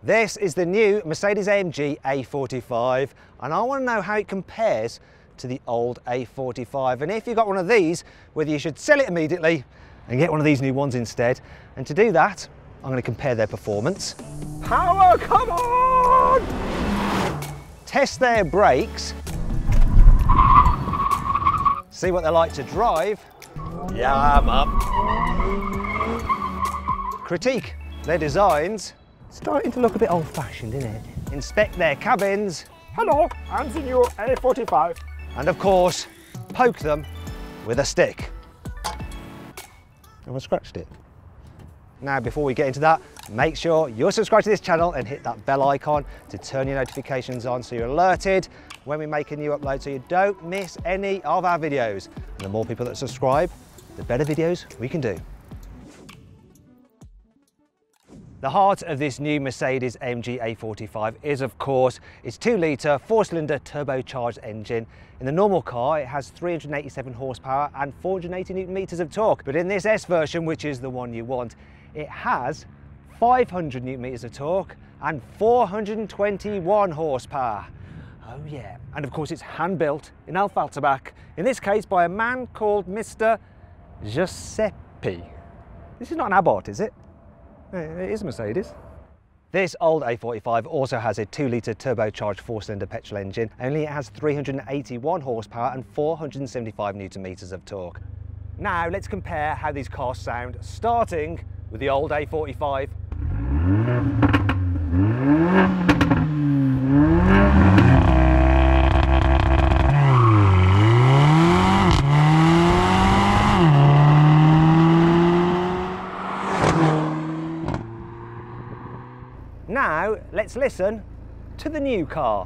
This is the new Mercedes AMG A45 and I want to know how it compares to the old A45, and if you've got one of these, whether you should sell it immediately and get one of these new ones instead. And to do that, I'm going to compare their performance. Power, come on! Test their brakes. See what they're like to drive. Yeah, mum. Critique their designs. Starting to look a bit old-fashioned, isn't it? Inspect their cabins. Hello, I'm the new A45. And of course, poke them with a stick. Have I scratched it? Now, before we get into that, make sure you're subscribed to this channel and hit that bell icon to turn your notifications on so you're alerted when we make a new upload so you don't miss any of our videos. And the more people that subscribe, the better videos we can do. The heart of this new Mercedes AMG A45 is, of course, its 2-litre 4-cylinder turbocharged engine. In the normal car, it has 387 horsepower and 480 Newton meters of torque. But in this S version, which is the one you want, it has 500 Newton meters of torque and 421 horsepower. Oh yeah. And of course, it's hand-built in Alphalterbach, in this case by a man called Mr. Giuseppe. This is not an Abarth, is it? It is a Mercedes. This old A45 also has a 2-litre turbocharged 4-cylinder petrol engine, only it has 381 horsepower and 475 Newton meters of torque. Now let's compare how these cars sound, starting with the old A45. Now, let's listen to the new car.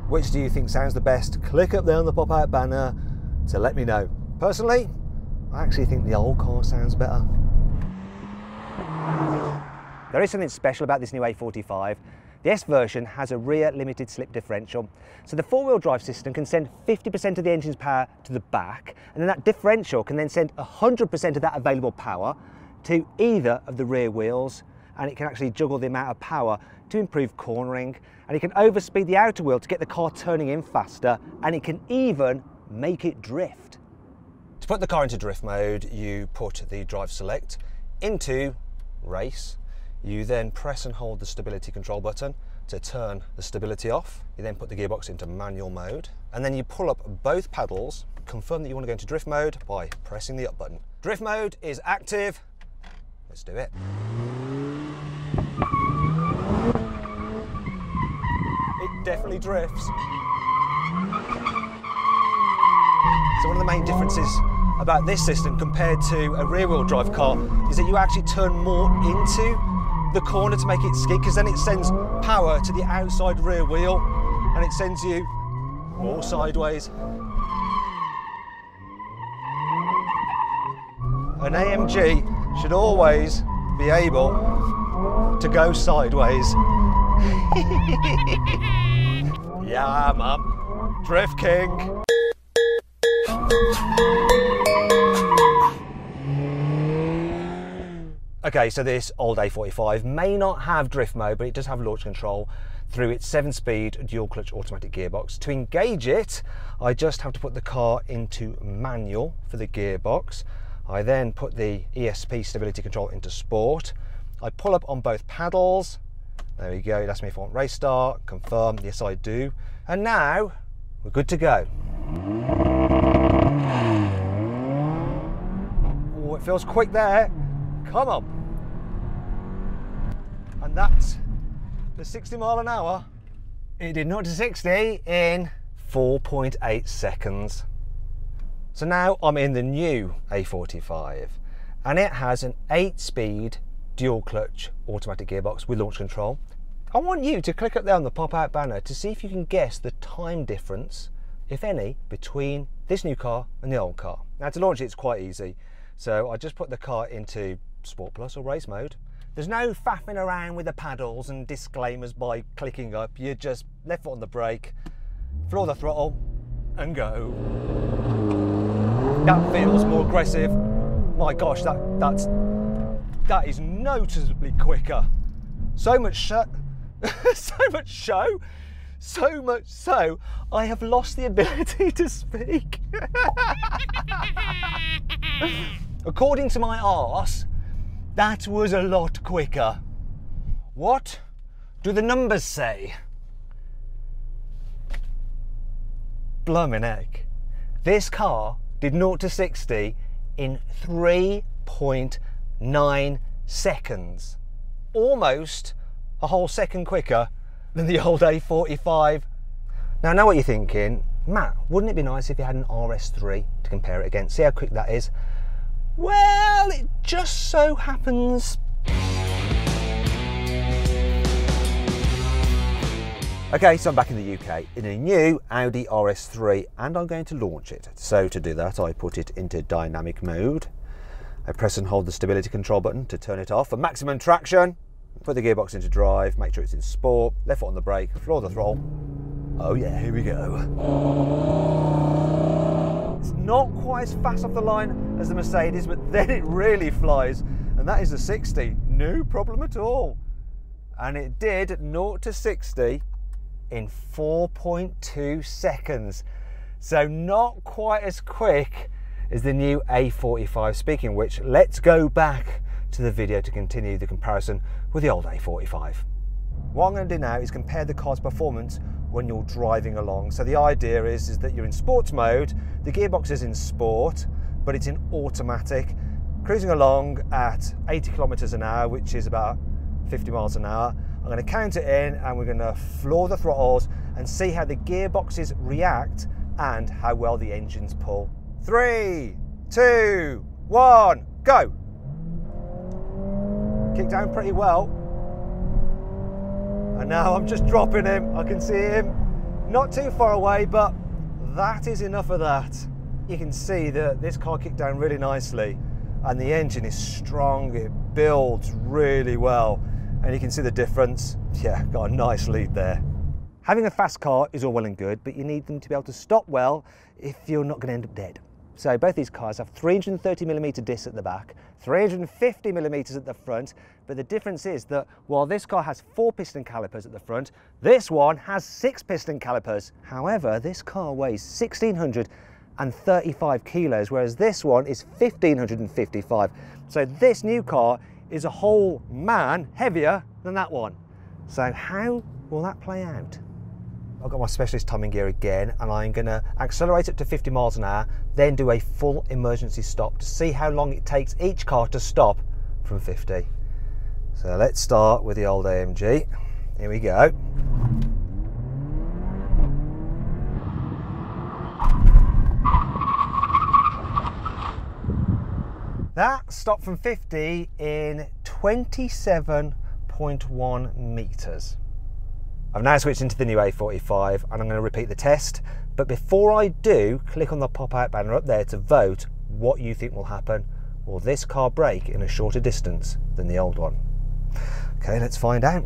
Which do you think sounds the best? Click up there on the pop-out banner to let me know. Personally, I actually think the old car sounds better. There is something special about this new A45. The S version has a rear limited slip differential, so the 4-wheel drive system can send 50% of the engine's power to the back, and then that differential can then send 100% of that available power to either of the rear wheels, and it can actually juggle the amount of power to improve cornering, and it can overspeed the outer wheel to get the car turning in faster, and it can even make it drift. To put the car into drift mode, you put the drive select into race. You then press and hold the stability control button to turn the stability off. You then put the gearbox into manual mode, and then you pull up both pedals, confirm that you want to go into drift mode by pressing the up button. Drift mode is active. Let's do it. It definitely drifts. So one of the main differences about this system compared to a rear-wheel drive car is that you actually turn more into the corner to make it skid, because then it sends power to the outside rear wheel and it sends you more sideways. An AMG should always be able to go sideways. Yeah, mum. Drift king. Okay, so this old A45 may not have drift mode, but it does have launch control through its 7-speed dual clutch automatic gearbox. To engage it, I just have to put the car into manual for the gearbox. I then put the ESP stability control into sport. I pull up on both paddles. There we go, it asks me if I want race start, confirm, yes I do. And now, we're good to go. Oh, it feels quick there. Come on. And that's the 60 mile an hour. It did 0 to 60 in 4.8 seconds. So now I'm in the new A45 and it has an 8-speed dual clutch automatic gearbox with launch control. I want you to click up there on the pop-out banner to see if you can guess the time difference, if any, between this new car and the old car. Now to launch it's quite easy. So I just put the car into Sport Plus or race mode, There's no faffing around with the paddles and disclaimers by clicking up. You just left foot on the brake, floor the throttle and go. That feels more aggressive. My gosh, that is noticeably quicker. So much so, so much so, I have lost the ability to speak. According to my arse, that was a lot quicker. What do the numbers say? Bloomin' heck. This car did 0 to 60 in 3.9 seconds. Almost a whole second quicker than the old A45. Now I know what you're thinking, Matt, wouldn't it be nice if you had an RS3 to compare it against? See how quick that is? Well, it just so happens. Okay, so I'm back in the UK in a new Audi RS3 and I'm going to launch it. So to do that, I put it into dynamic mode. I press and hold the stability control button to turn it off for maximum traction. Put the gearbox into drive, make sure it's in sport, left foot on the brake, floor the throttle. Oh yeah, here we go. It's not quite as fast off the line as the Mercedes, but then it really flies. And that is a 60, no problem at all. And it did 0 to 60 in 4.2 seconds. So not quite as quick as the new A45. Speaking of which, let's go back to the video to continue the comparison with the old A45. What I'm going to do now is compare the car's performance when you're driving along. So the idea is that you're in sports mode, the gearbox is in sport, but it's in automatic, cruising along at 80 kilometers an hour, which is about 50 miles an hour. I'm going to count it in and we're going to floor the throttles and see how the gearboxes react and how well the engines pull. 3, 2, 1, go! Kicked down pretty well. And now I'm just dropping him. I can see him not too far away, but that is enough of that. You can see that this car kicked down really nicely and the engine is strong. It builds really well. And you can see the difference. Yeah, got a nice lead there. Having a fast car is all well and good, but you need them to be able to stop well if you're not going to end up dead. So both these cars have 330mm discs at the back, 350mm at the front, but the difference is that while this car has 4 piston calipers at the front, this one has 6 piston calipers. However, this car weighs 1,635 kilos, whereas this one is 1,555. So this new car is a whole man heavier than that one. So how will that play out? I've got my specialist timing gear again and I'm going to accelerate up to 50 miles an hour, then do a full emergency stop to see how long it takes each car to stop from 50. So let's start with the old AMG. Here we go. That stopped from 50 in 27.1 meters. I've now switched into the new A45 and I'm going to repeat the test, but before I do, click on the pop-out banner up there to vote what you think will happen. Will this car brake in a shorter distance than the old one? Okay, let's find out.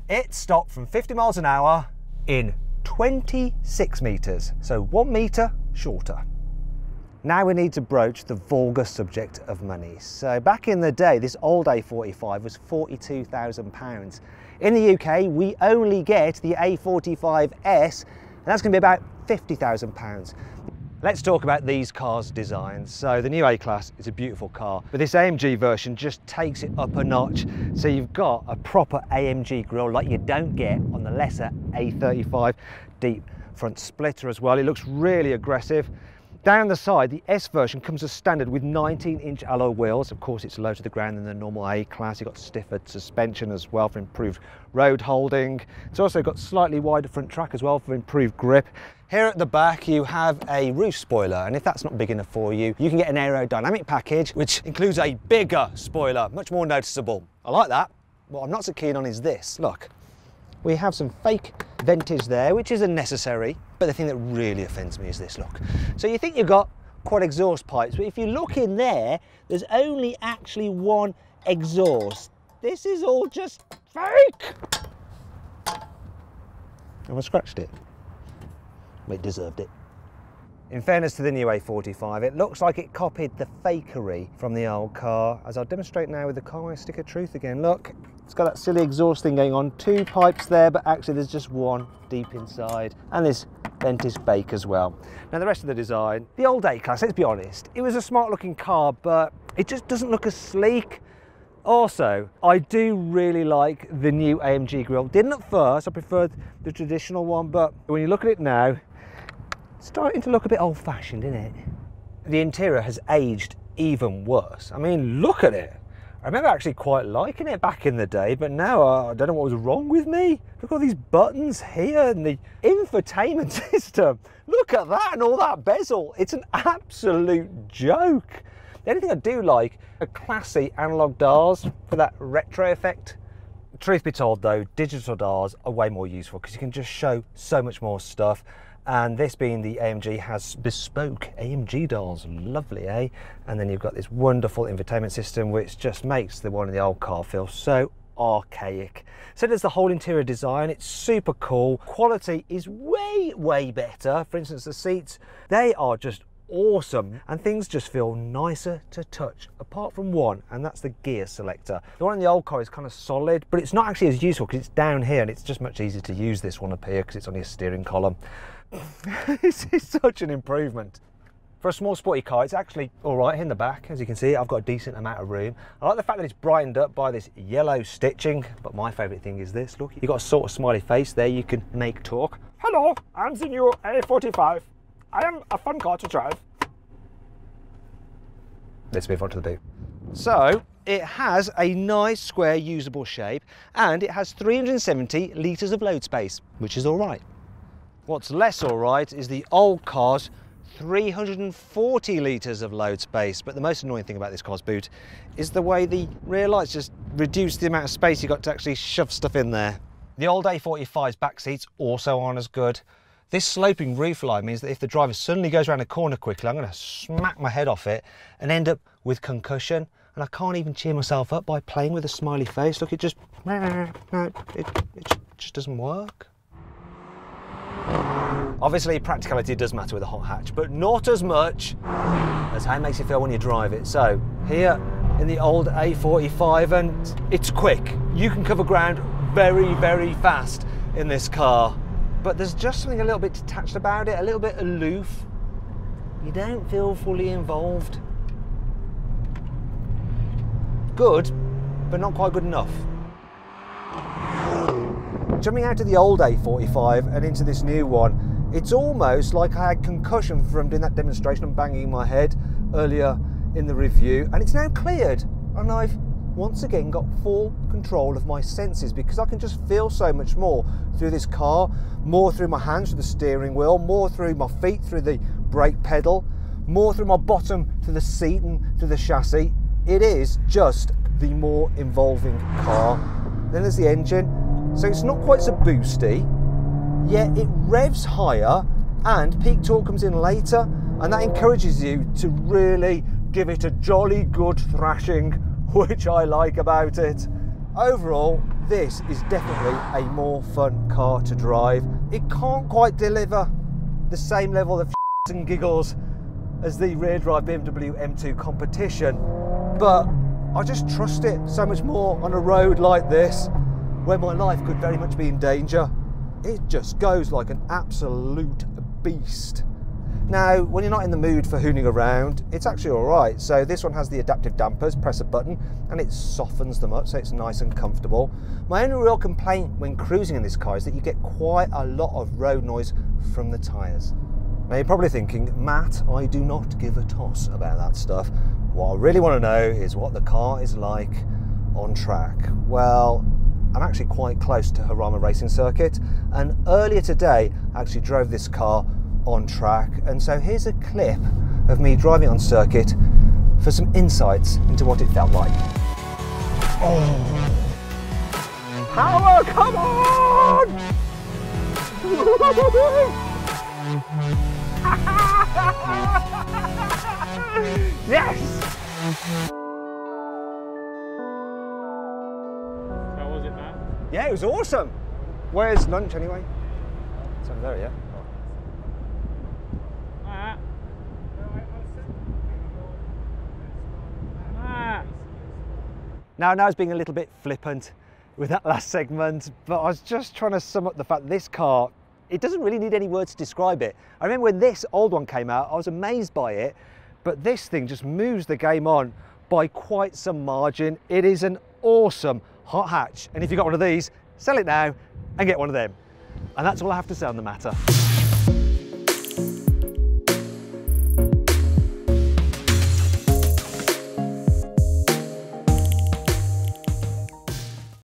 It stopped from 50 miles an hour in 26 meters, so 1 meter shorter. Now we need to broach the vulgar subject of money. So back in the day, this old A45 was £42,000. In the UK, we only get the A45 S, and that's going to be about £50,000. Let's talk about these cars' designs. So the new A-Class is a beautiful car, but this AMG version just takes it up a notch. So you've got a proper AMG grille like you don't get on the lesser A35. Deep front splitter as well. It looks really aggressive. Down the side, the S version comes as standard with 19-inch alloy wheels. Of course, it's lower to the ground than the normal A-Class. You've got stiffer suspension as well for improved road holding. It's also got slightly wider front track as well for improved grip. Here at the back, you have a roof spoiler, and if that's not big enough for you, you can get an aerodynamic package, which includes a bigger spoiler, much more noticeable. I like that. What I'm not so keen on is this. Look, We have some fake ventage there, which is unnecessary, but the thing that really offends me is this, look. So you think you've got quad exhaust pipes, but if you look in there, there's only actually one exhaust. This is all just fake. Have I scratched it? It deserved it. In fairness to the new A45, it looks like it copied the fakery from the old car, as I'll demonstrate now with the car stick of truth again. Look, it's got that silly exhaust thing going on, two pipes there, but actually there's just one deep inside, and this vent is fake as well. Now the rest of the design, the old A-Class, let's be honest, it was a smart looking car, but it just doesn't look as sleek. Also, I do really like the new AMG grille. Didn't at first, I preferred the traditional one, but when you look at it now, it's starting to look a bit old-fashioned, isn't it? The interior has aged even worse. I mean, look at it. I remember actually quite liking it back in the day, but now I don't know what was wrong with me. Look at all these buttons here and the infotainment system. Look at that and all that bezel. It's an absolute joke. The only thing I do like are classy analog dials for that retro effect. Truth be told though, digital dials are way more useful because you can just show so much more stuff. And this being the AMG has bespoke AMG dials, lovely, eh? And then you've got this wonderful infotainment system which just makes the one in the old car feel so archaic. So does the whole interior design. It's super cool. Quality is way better. For instance, the seats, they are just awesome, and things just feel nicer to touch, apart from one, and that's the gear selector. The one in the old car is kind of solid, but it's not actually as useful because it's down here, and it's just much easier to use this one up here because it's only a steering column. This is such an improvement. For a small sporty car, it's actually all right in the back. As you can see, I've got a decent amount of room. I like the fact that it's brightened up by this yellow stitching, but my favourite thing is this. Look, you've got a sort of smiley face there, you can make talk. Hello, I'm the new A45. I am a fun car to drive. Let's move on to the boot. So, it has a nice square usable shape, and it has 370 litres of load space, which is all right. What's less all right is the old car's 340 litres of load space, but the most annoying thing about this car's boot is the way the rear lights just reduce the amount of space you've got to actually shove stuff in there. The old A45's back seats also aren't as good. This sloping roofline means that if the driver suddenly goes around a corner quickly, I'm going to smack my head off it and end up with concussion, and I can't even cheer myself up by playing with a smiley face. Look, it just doesn't work. Obviously, practicality does matter with a hot hatch, but not as much as how it makes you feel when you drive it. So here in the old A45, and it's quick. You can cover ground very fast in this car, but there's just something a little bit detached about it, a little bit aloof. You don't feel fully involved. Good, but not quite good enough. Jumping out of the old A45 and into this new one, it's almost like I had concussion from doing that demonstration and banging my head earlier in the review, and it's now cleared, and I've once again got full control of my senses because I can just feel so much more through this car, more through my hands through the steering wheel, more through my feet through the brake pedal, more through my bottom through the seat and through the chassis. It is just the more involving car. Then there's the engine. So it's not quite so boosty, yet it revs higher, and peak torque comes in later, and that encourages you to really give it a jolly good thrashing, which I like about it. Overall, this is definitely a more fun car to drive. It can't quite deliver the same level of and giggles as the rear drive BMW M2 competition, but I just trust it so much more on a road like this, where my life could very much be in danger. It just goes like an absolute beast. Now, when you're not in the mood for hooning around, it's actually all right. So this one has the adaptive dampers, press a button, and it softens them up so it's nice and comfortable. My only real complaint when cruising in this car is that you get quite a lot of road noise from the tyres. Now you're probably thinking, Matt, I do not give a toss about that stuff. What I really want to know is what the car is like on track. Well, I'm actually quite close to Harama Racing Circuit, and earlier today I actually drove this car on track, and so here's a clip of me driving on circuit for some insights into what it felt like. Oh. power, come on! Yes! How was it, Matt? Yeah, it was awesome. Where's lunch anyway? It's over there, yeah? Matt? Matt? Now I was being a little bit flippant with that last segment, but I was just trying to sum up the fact this car, it doesn't really need any words to describe it. I remember when this old one came out, I was amazed by it, but this thing just moves the game on by quite some margin. It is an awesome hot hatch, and if you've got one of these, sell it now and get one of them. And that's all I have to say on the matter.